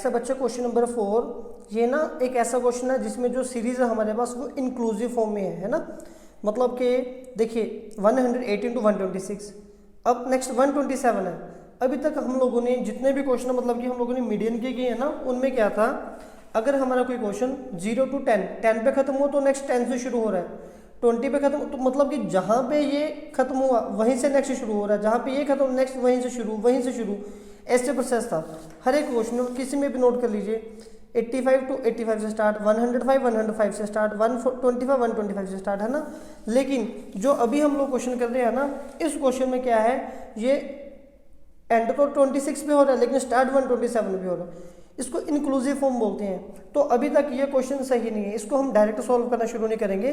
है बच्चे question number 4। ये ना एक ऐसा क्वेश्चन है जिसमें जो सीरीज है हमारे पास वो इंक्लूसिव फॉर्म में है ना, मतलब कि देखिए 118 to 126। अब नेक्स्ट 127 है। अभी तक हम लोगों ने जितने भी क्वेश्चन मतलब कि हम लोगों ने मीडियन के किए हैं ना, उनमें क्या था, अगर हमारा कोई क्वेश्चन 0 to 10 पे खत्म हो तो नेक्स्ट 10 से शुरू हो रहा है, 20 पे खत्म तो मतलब कि जहाँ पे ये खत्म हुआ वहीं से नेक्स्ट शुरू हो रहा है, जहाँ पे ये खत्म नेक्स्ट वहीं से शुरू, वहीं से शुरू, ऐसे प्रोसेस था हर एक क्वेश्चन में। किसी में भी नोट कर लीजिए 85 to 85 से स्टार्ट, 105 से स्टार्ट, 125 से स्टार्ट, है ना। लेकिन जो अभी हम लोग क्वेश्चन कर रहे हैं ना, इस क्वेश्चन में क्या है, ये एंड तो 26 पे हो रहा है लेकिन स्टार्ट 127 पे हो रहा है। इसको इंक्लूसिव फॉर्म बोलते हैं। तो अभी तक ये क्वेश्चन सही नहीं है, इसको हम डायरेक्ट सॉल्व करना शुरू नहीं करेंगे,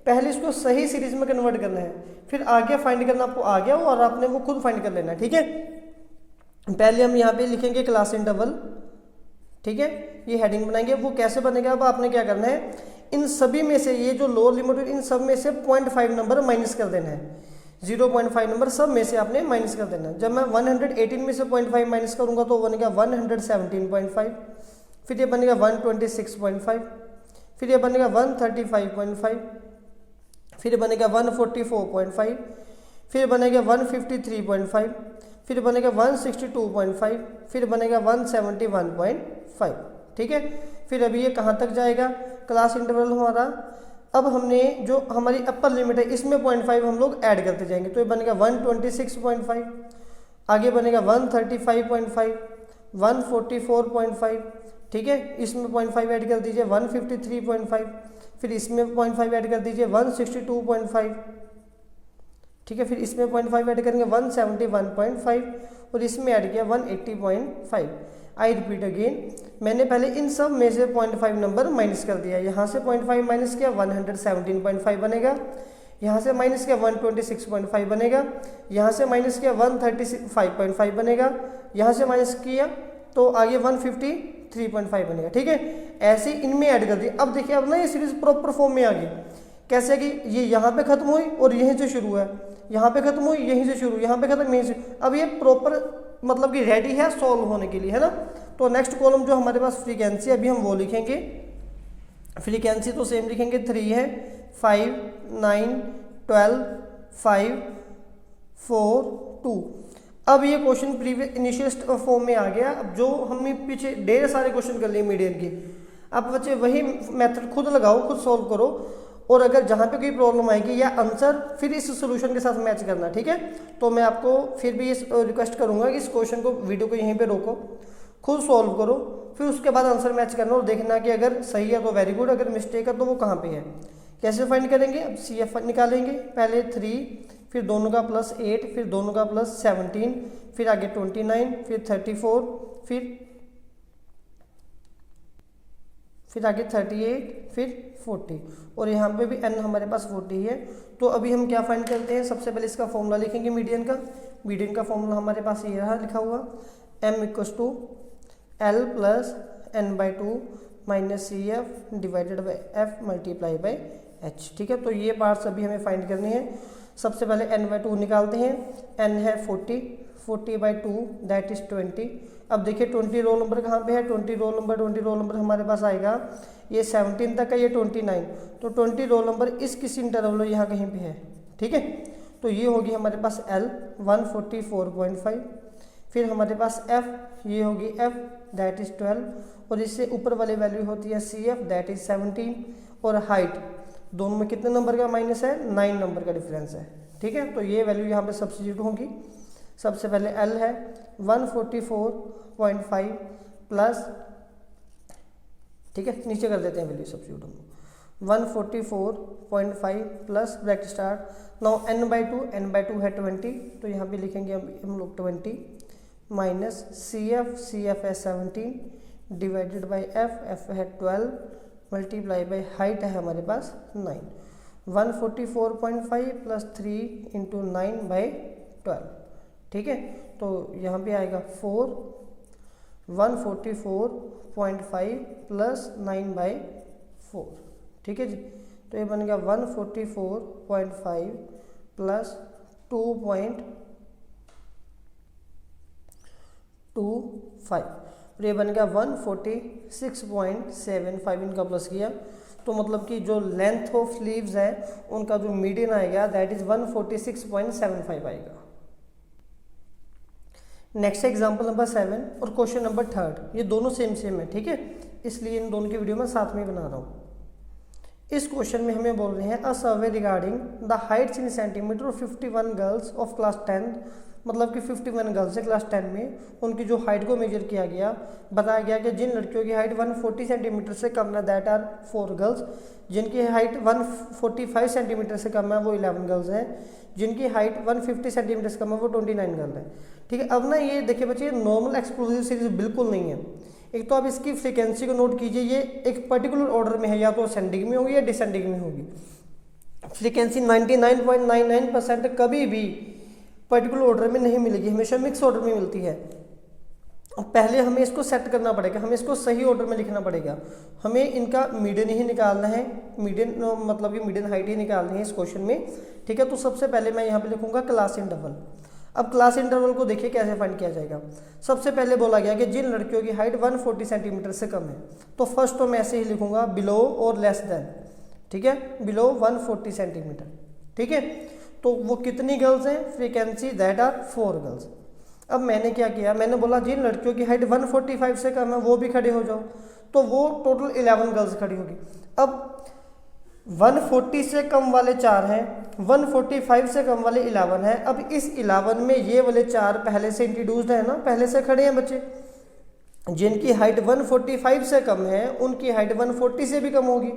पहले इसको सही सीरीज में कन्वर्ट करना है, फिर आगे फाइंड करना आपको आ गया और आपने वो खुद फाइंड कर लेना है, ठीक है। पहले हम यहाँ पे लिखेंगे क्लास इंटरवल, ठीक है, ये हेडिंग बनाएंगे। वो कैसे बनेगा, अब आपने क्या करना है, इन सभी में से ये जो लोअर लिमिट इन सब में से 0.5 नंबर माइनस कर देना है, 0.5 नंबर सब में से आपने माइनस कर देना है। जब मैं 118 में से 0.5 माइनस करूंगा तो बनेगा 117.5, फिर ये बनेगा 126.5, फिर ये बनेगा 135.5, फिर बनेगा 144.5, फिर बनेगा 153.5, फिर बनेगा 162.5, फिर बनेगा 171.5, ठीक है। फिर अभी ये कहाँ तक जाएगा क्लास इंटरवल हमारा, अब हमने जो हमारी अपर लिमिट है इसमें 0.5 हम लोग ऐड करते जाएंगे, तो ये बनेगा 126.5, आगे बनेगा 135.5, 144.5, ठीक है, इसमें 0.5 ऐड कर दीजिए 153.5, फिर इसमें 0.5 ऐड कर दीजिए 162.5, ठीक है, फिर इसमें 0.5 ऐड करेंगे 171.5 और इसमें ऐड किया 180.5। आई रिपीट अगेन, मैंने पहले इन सब में से 0.5 नंबर माइनस कर दिया, यहाँ से 0.5 माइनस किया 117.5 बनेगा, यहाँ से माइनस किया 126.5 बनेगा, यहाँ से माइनस किया 135.5 बनेगा, यहाँ से माइनस किया तो आगे 153.5 बनेगा, ठीक है। ऐसे इनमें ऐड कर दिया। अब देखिए अब ना ये सीरीज प्रॉपर फॉर्म में आ गई, कैसे कि ये यहाँ पे खत्म हुई और यहीं से शुरू है, यहाँ पे खत्म हुई यहीं से शुरू, यहाँ पे खत्म यहीं से, अब ये प्रॉपर मतलब कि रेडी है सॉल्व होने के लिए, है ना। तो नेक्स्ट कॉलम जो हमारे पास फ्रीक्वेंसी अभी हम वो लिखेंगे, फ्रीक्वेंसी तो सेम लिखेंगे, 3 है, 5, 9, 12, 5, 4, 2। अब ये क्वेश्चन प्रीवियस इनिशियल फॉर्म में आ गया। अब जो हमने पीछे ढेर सारे क्वेश्चन कर लिए मीडियन की, अब बच्चे वही मेथड खुद लगाओ, खुद सॉल्व करो, और अगर जहाँ पे कोई प्रॉब्लम आएगी या आंसर फिर इस सोल्यूशन के साथ मैच करना, ठीक है। तो मैं आपको फिर भी ये रिक्वेस्ट करूंगा कि इस क्वेश्चन को वीडियो को यहीं पे रोको, खुद सॉल्व करो, फिर उसके बाद आंसर मैच करना और देखना कि अगर सही है तो वेरी गुड, अगर मिस्टेक है तो वो कहाँ पे है। कैसे फाइंड करेंगे, अब CF निकालेंगे, पहले 3, फिर दोनों का प्लस 8, फिर दोनों का प्लस 17, फिर आगे 29, फिर 34, फिर आगे 38, फिर 40, और यहाँ पे भी n हमारे पास 40 है। तो अभी हम क्या फाइंड करते हैं, सबसे पहले इसका फॉर्मूला लिखेंगे मीडियन का फॉर्मूला हमारे पास ये रहा लिखा हुआ, m = L + n/2 - CF divided by f multiply by h, ठीक है। तो ये पार्ट्स अभी हमें फाइंड करनी है। सबसे पहले n/2 निकालते हैं, n है 40/2 दैट इज 20। अब देखिए 20 रोल नंबर कहाँ पे है, 20 रोल नंबर हमारे पास आएगा, ये 17 तक है, ये 29, तो 20 रोल नंबर इस किसी इंटरवल में यहाँ कहीं पे है, ठीक है। तो ये होगी हमारे पास L 144.5, फिर हमारे पास F, ये होगी F दैट इज 12, और इससे ऊपर वाली वैल्यू होती है CF दैट इज 17, और हाइट दोनों में कितने नंबर का माइनस है, 9 नंबर का डिफरेंस है, ठीक है। तो ये वैल्यू यहाँ पे सब्स्टिट्यूट होगी। सबसे पहले L है 144.5 प्लस, ठीक है, नीचे कर देते हैं वैल्यू सब्स्टिट्यूट हम, 144.5 plus bracket start, now n/2 है 20, तो यहाँ पे लिखेंगे हम लोग 20 माइनस CF है 17 डिवाइडेड बाई F है 12 मल्टीप्लाई बाई हाइट है हमारे पास 9, 144.5 प्लस 3 इंटू 9/12, ठीक है। तो यहाँ पे आएगा 4, 144.5 प्लस 9/4, ठीक है जी। तो ये बन गया 144.5 प्लस 2.25, और ये बन गया 146.75, इनका प्लस किया तो मतलब कि जो लेंथ ऑफ स्लीव्स है उनका जो मीडियन आएगा दैट इज 146.75 आएगा। नेक्स्ट एग्जांपल नंबर 7 और क्वेश्चन नंबर 3, ये दोनों सेम है, ठीक है, इसलिए इन दोनों की वीडियो मैं साथ में बना रहा हूँ। इस क्वेश्चन में हमें बोल रहे हैं a survey regarding the heights in centimetre of 51 girls of class 10, मतलब कि 51 गर्ल्स है क्लास 10 में, उनकी जो हाइट को मेजर किया गया, बताया गया कि जिन लड़कियों की हाइट 140 सेंटीमीटर से कम है दैट आर 4 गर्ल्स, जिनकी हाइट 145 सेंटीमीटर से कम है वो 11 गर्ल्स हैं, जिनकी हाइट 150 सेंटीमीटर से कम है वो 29 गर्ल है, ठीक है। अब ना ये देखिए बच्चे नॉर्मल एक्सक्लूसिव सीरीज बिल्कुल नहीं है। एक तो आप इसकी फ्रीक्वेंसी को नोट कीजिए, ये एक पर्टिकुलर ऑर्डर में है, या तो असेंडिंग में होगी या डिसेंडिंग में होगी। फ्रीक्वेंसी 99.99% कभी भी पर्टिकुलर ऑर्डर में नहीं मिलेगी, हमेशा मिक्स ऑर्डर में मिलती है। पहले हमें इसको सेट करना पड़ेगा, हमें इसको सही ऑर्डर में लिखना पड़ेगा, हमें इनका मीडियन ही निकालना है, मीडियन मतलब कि मीडियन हाइट ही निकालनी है इस क्वेश्चन में, ठीक है। तो सबसे पहले मैं यहाँ पे लिखूंगा क्लास इंटरवल। अब क्लास इंटरवल को देखिए कैसे फाइंड किया जाएगा। सबसे पहले बोला गया कि जिन लड़कियों की हाइट 140 सेंटीमीटर से कम है, तो फर्स्ट तो मैं ऐसे ही लिखूंगा बिलो और लेस देन, ठीक है, बिलो 140 सेंटीमीटर, ठीक है। तो वो कितनी गर्ल्स हैं, फ्रीक्वेंसी दैट आर 4 गर्ल्स। अब मैंने क्या किया, मैंने बोला जिन लड़कियों की हाइट 145 से कम है वो भी खड़े हो जाओ, तो वो टोटल 11 गर्ल्स खड़ी होगी। अब 140 से कम वाले 4 हैं, 145 से कम वाले 11 हैं। अब इस 11 में ये वाले 4 पहले से इंट्रोड्यूस्ड है ना, पहले से खड़े हैं बच्चे। जिनकी हाइट 145 से कम है उनकी हाइट 140 से भी कम होगी,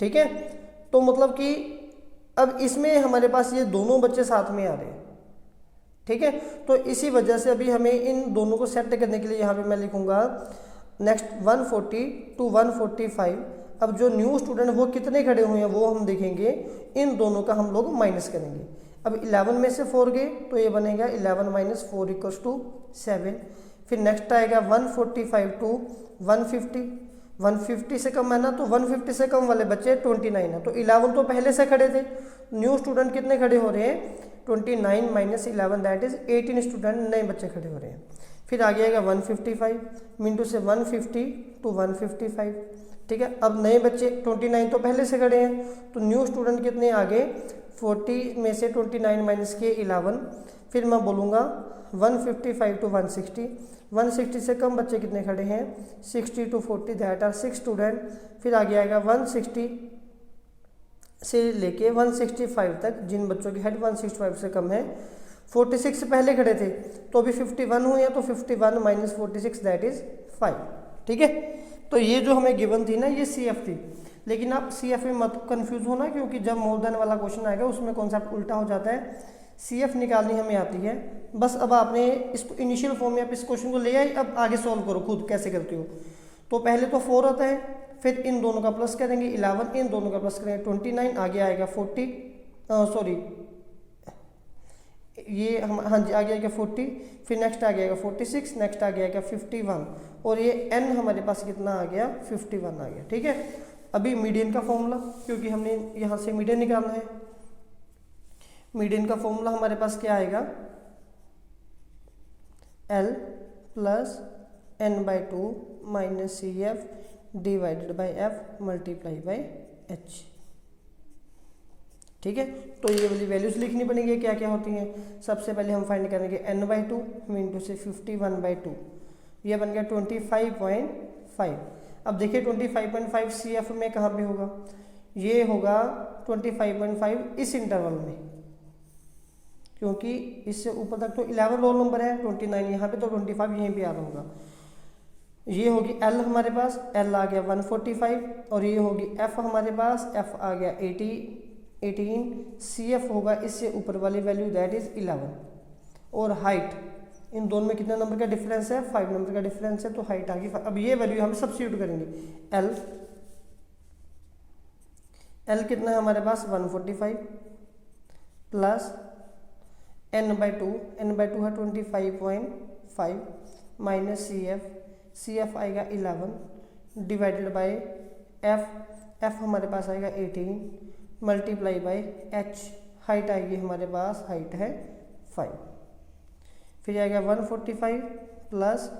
ठीक है। तो मतलब कि अब इसमें हमारे पास ये दोनों बच्चे साथ में आ रहे हैं, ठीक है। तो इसी वजह से अभी हमें इन दोनों को सेट करने के लिए यहाँ पे मैं लिखूंगा नेक्स्ट 140 टू 145। अब जो न्यू स्टूडेंट वो कितने खड़े हुए हैं वो हम देखेंगे, इन दोनों का हम लोग माइनस करेंगे। अब 11 में से 4 गए तो ये बनेगा 11 माइनस 4 इक्वल्स टू 7। फिर नेक्स्ट आएगा 145 टू 150, 150 से कम है ना, तो 150 से कम वाले बच्चे 29 है, तो 11 तो पहले से खड़े थे। न्यू स्टूडेंट कितने खड़े हो रहे हैं, 29 माइनस 11 दैट इज 18 स्टूडेंट नए बच्चे खड़े हो रहे हैं। फिर आगे आएगा 155 मिनटू से 150 टू 155, ठीक है। अब नए बच्चे 29 तो पहले से खड़े हैं, तो न्यू स्टूडेंट कितने आगे 40 में से 29 माइनस किए 11। फिर मैं बोलूँगा 155 टू 160, 160 से कम बच्चे कितने खड़े हैं 60 टू 40 दैट आर 6 स्टूडेंट। फिर आगे आएगा 160 से लेके 165 तक जिन बच्चों की हाइट 165 से कम है। 46 से पहले खड़े थे तो अभी 51 हुए हैं, तो 51 माइनस 46 दैट इज 5, ठीक है। तो ये जो हमें गिवन थी ना ये CF थी, लेकिन आप CF में मत कंफ्यूज होना, क्योंकि जब मोर देन वाला क्वेश्चन आएगा उसमें कॉन्सेप्ट उल्टा हो जाता है। CF निकालनी हमें आती है बस। अब आपने इसको इनिशियल फॉर्म में आप इस क्वेश्चन को ले आए, अब आगे सॉल्व करो खुद कैसे करते हो। तो पहले तो 4 आता है, फिर इन दोनों का प्लस करेंगे 11, इन दोनों का प्लस करेंगे 29, आगे आएगा 40 सॉरी ये हम हाँ जी आगे आएगा 40, फिर नेक्स्ट आ गया 46, नेक्स्ट आ गया 51, और ये n हमारे पास कितना आ गया 51 आ गया, ठीक है। अभी मीडियन का फॉर्मूला, क्योंकि हमने यहाँ से मीडियन निकालना है, मीडियन का फॉर्मूला हमारे पास क्या आएगा L plus n/2 minus CF divided by F multiply by H, ठीक है। तो ये वाली वैल्यूज लिखनी पड़ेंगी क्या क्या होती हैं। सबसे पहले हम फाइंड करेंगे n/2 इंटू से 51/2, ये बन गया 25.5। अब देखिए 25.5 CF में कहाँ पे होगा, ये होगा 25.5 इस इंटरवल में, क्योंकि इससे ऊपर तक तो 11 रोल नंबर है, 29 यहाँ पे, तो 25 यहीं पे आ रहा होगा। ये होगी L हमारे पास, L आ गया 145, और ये होगी F हमारे पास, F आ गया 18, CF होगा इससे ऊपर वाली वैल्यू दैट इज 11, और हाइट इन दोनों में कितने नंबर का डिफरेंस है 5 नंबर का डिफरेंस है, तो हाइट आ गई। अब ये वैल्यू हम सब्स्टिट्यूट करेंगे। L कितना है हमारे पास 145 प्लस n/2 है 25.5 माइनस CF आएगा 11 डिवाइडेड बाय F हमारे पास आएगा 18 मल्टीप्लाई बाय H, हाइट आएगी हमारे पास, हाइट है 5। फिर आएगा 145 प्लस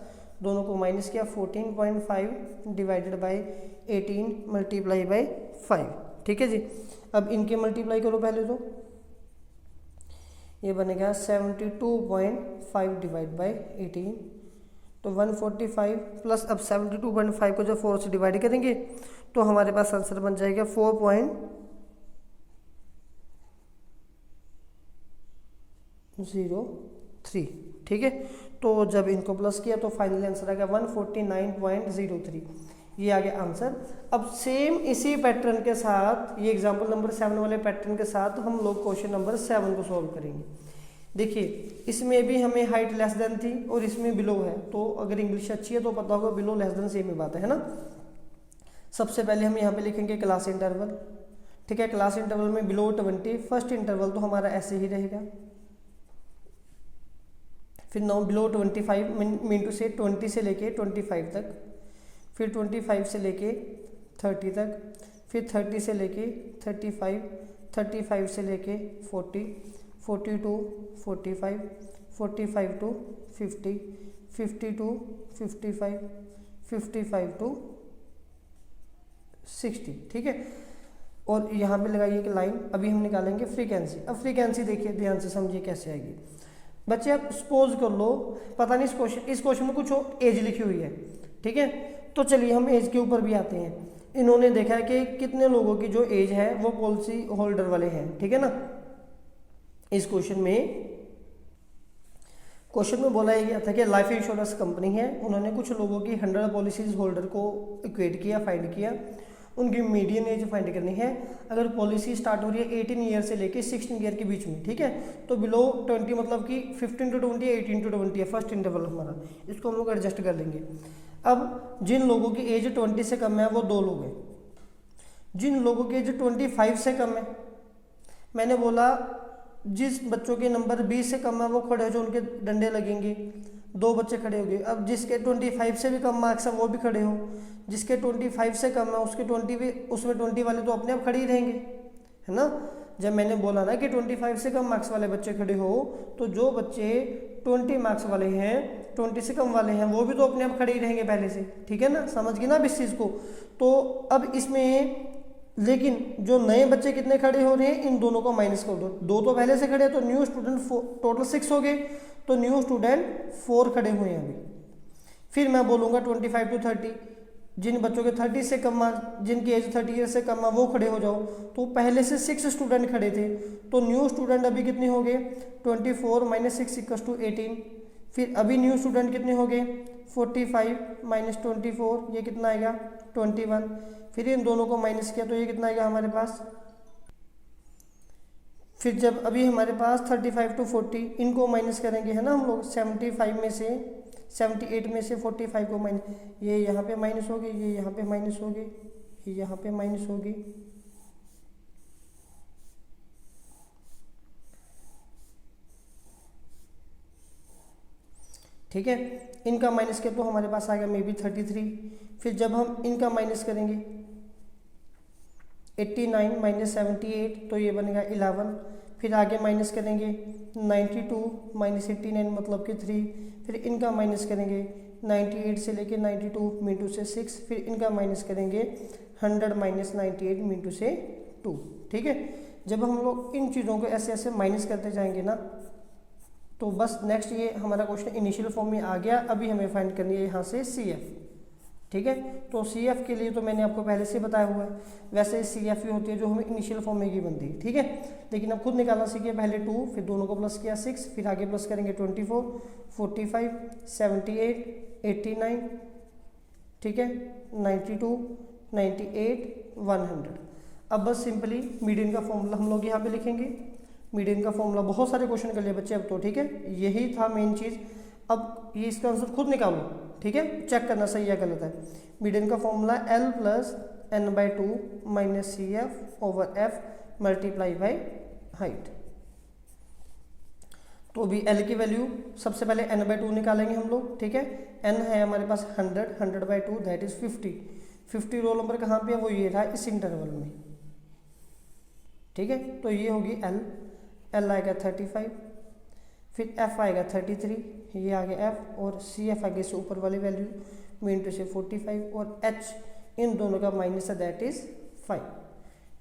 दोनों को माइनस किया, 14.5 डिवाइडेड बाय 18 मल्टीप्लाई बाय 5, ठीक है जी। अब इनके मल्टीप्लाई करो पहले, तो ये बनेगा 72.5 डिवाइड बाय 18, तो 145 प्लस, अब 72.5 को जब 4 से डिवाइड करेंगे तो हमारे पास आंसर बन जाएगा 4.03, ठीक है। तो जब इनको प्लस किया तो फाइनली आंसर आ गया 149.03, ये आ गया आंसर। अब सेम इसी पैटर्न के साथ, ये एग्जाम्पल नंबर 7 वाले पैटर्न के साथ हम लोग क्वेश्चन नंबर 7 को सॉल्व करेंगे। देखिए इसमें भी हमें हाइट लेस देन थी और इसमें बिलो है, तो अगर इंग्लिश अच्छी है तो पता होगा बिलो लेस देन सेम ही बात है ना। सबसे पहले हम यहाँ पे लिखेंगे क्लास इंटरवल, ठीक है। क्लास इंटरवल में बिलो 20, फर्स्ट इंटरवल तो हमारा ऐसे ही रहेगा। फिर नाउ बिलो 25 मीन टू से 20 से लेके 25 तक, फिर 25 से लेके 30 तक, फिर 30 से लेके 35, 35 से लेके 40, 40 टू 45, 45 टू 50, 50 टू 55, 55 टू 60, ठीक है। और यहाँ पे लगाइए कि लाइन। अभी हम निकालेंगे फ्रीक्वेंसी। अब फ्रीक्वेंसी देखिए, ध्यान से समझिए कैसे आएगी। बच्चे आप सपोज कर लो, पता नहीं इस क्वेश्चन में कुछ एज लिखी हुई है, ठीक है। तो चलिए हम एज के ऊपर भी आते हैं। इन्होंने देखा है कि कितने लोगों की जो एज है वो पॉलिसी होल्डर वाले हैं, ठीक है ना। इस क्वेश्चन में बोला गया था कि लाइफ इंश्योरेंस कंपनी है, उन्होंने कुछ लोगों की 100 पॉलिसीज होल्डर को इक्वेट किया, फाइंड किया, उनकी मीडियन एज फाइंड करनी है। अगर पॉलिसी स्टार्ट हो रही है 18 ईयर से लेके 16 ईयर के बीच में, ठीक है। तो बिलो 20 मतलब कि 15 टू 20 या 18 टू 20 है फर्स्ट इंटरवल हमारा, इसको हम लोग एडजस्ट कर लेंगे। अब जिन लोगों की एज 20 से कम है वो 2 लोग हैं। जिन लोगों की एज 25 से कम है, मैंने बोला जिस बच्चों के नंबर 20 से कम है वो खड़े हो, जो उनके डंडे लगेंगे, 2 बच्चे खड़े हो गए। अब जिसके 25 से भी कम मार्क्स है वो भी खड़े हो, जिसके 25 से कम है उसके 20 भी, उसमें 20 वाले तो अपने आप खड़े ही रहेंगे, है ना। जब मैंने बोला ना कि 25 से कम मार्क्स वाले बच्चे खड़े हो, तो जो बच्चे 20 मार्क्स वाले हैं, 20 से कम वाले हैं, वो भी तो अपने आप खड़े ही रहेंगे पहले से, ठीक है ना। समझ गए ना अब इस चीज़ को। तो अब इसमें लेकिन जो नए बच्चे कितने खड़े हो रहे हैं, इन दोनों को माइनस कर दो। 2 तो पहले से खड़े हैं, तो न्यू स्टूडेंट टोटल 6 हो गए, तो न्यू स्टूडेंट 4 खड़े हुए हैं अभी। फिर मैं बोलूँगा 25 टू 30, जिन बच्चों के 30 से कम, जिनकी एज 30 ईयर से कम है वो खड़े हो जाओ। तो पहले से 6 स्टूडेंट खड़े थे, तो न्यू स्टूडेंट अभी कितने हो गए, 24 माइनस 6 इक्वल्स टू 18। फिर अभी न्यू स्टूडेंट कितने हो गए, 45 माइनस 24, ये कितना आएगा 21। फिर इन दोनों को माइनस किया तो ये कितना आएगा हमारे पास। फिर जब अभी हमारे पास 35 टू 40, इनको माइनस करेंगे, है ना हम लोग, 78 में से 45 को माइनस, ये यहाँ पे माइनस होगी, ये यहाँ पे माइनस होगी, ये यहाँ पे माइनस होगी, ठीक है। इनका माइनस किया तो हमारे पास आ गया मे बी 33। फिर जब हम इनका माइनस करेंगे 89 माइनस 78, तो ये बनेगा 11। फिर आगे माइनस करेंगे 92 माइनस 89 मतलब कि 3। फिर इनका माइनस करेंगे 98 से लेके 92 मीटू से 6। फिर इनका माइनस करेंगे 100 माइनस 98 मीटू से 2, ठीक है। जब हम लोग इन चीज़ों को ऐसे ऐसे माइनस करते जाएंगे ना, तो बस नेक्स्ट ये हमारा क्वेश्चन इनिशियल फॉर्म में आ गया। अभी हमें फाइंड करनी है यहाँ से CF, ठीक है। तो CF के लिए तो मैंने आपको पहले से बताया हुआ है, वैसे CF ही होती है जो हमें इनिशियल फॉर्म में की बनती है, ठीक है। लेकिन अब खुद निकालना सीखिए, पहले 2, फिर दोनों को प्लस किया 6, फिर आगे प्लस करेंगे 24, 45, 78, 89, ठीक है, 92, 98, 100। अब बस सिंपली मीडियन का फॉर्मूला हम लोग यहाँ पे लिखेंगे। मीडियन का फॉर्मूला बहुत सारे क्वेश्चन कर लिए बच्चे अब तो, ठीक है। यही था मेन चीज़। अब ये इसका आंसर खुद निकालो, ठीक है, चेक करना सही है गलत है। मीडियन का formula L plus n/2 minus CF over F multiply by height. तो अभी L की वैल्यू सबसे पहले n/2 निकालेंगे हम लोग, ठीक है। n है हमारे पास 100, 100/2 दैट इज 50। 50 रोल नंबर कहाँ पे है, वो ये रहा इस इंटरवल में, ठीक है। तो ये होगी L आएगा 35। फिर एफ आएगा 33, ये आ गया एफ, और सी एफ आगे से ऊपर वाली वैल्यू में इंटू से 45, और एच इन दोनों का माइनस है, दैट इज 5।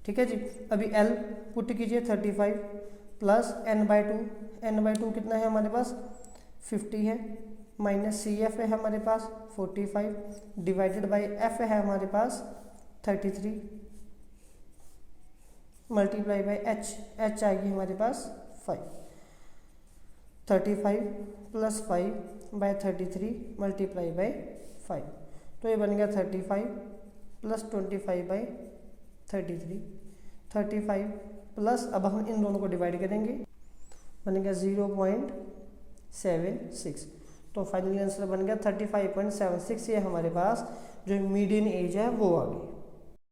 ठीक है जी। अभी एल पुट कीजिए 35 प्लस n/2 कितना है हमारे पास 50 है, माइनस सी एफ है हमारे पास 45 डिवाइडेड बाई एफ है हमारे पास 33 मल्टीप्लाई बाई एच आएगी हमारे पास 5। 35 प्लस 5 बाई 33 मल्टीप्लाई बाई 5, तो ये बन गया 35 प्लस 25 बाई 35 प्लस, अब हम इन दोनों को डिवाइड करेंगे, बनेगा 0.76। तो फाइनली आंसर बन गया 35.76। ये हमारे पास जो मीडियन एज है वो आ गई।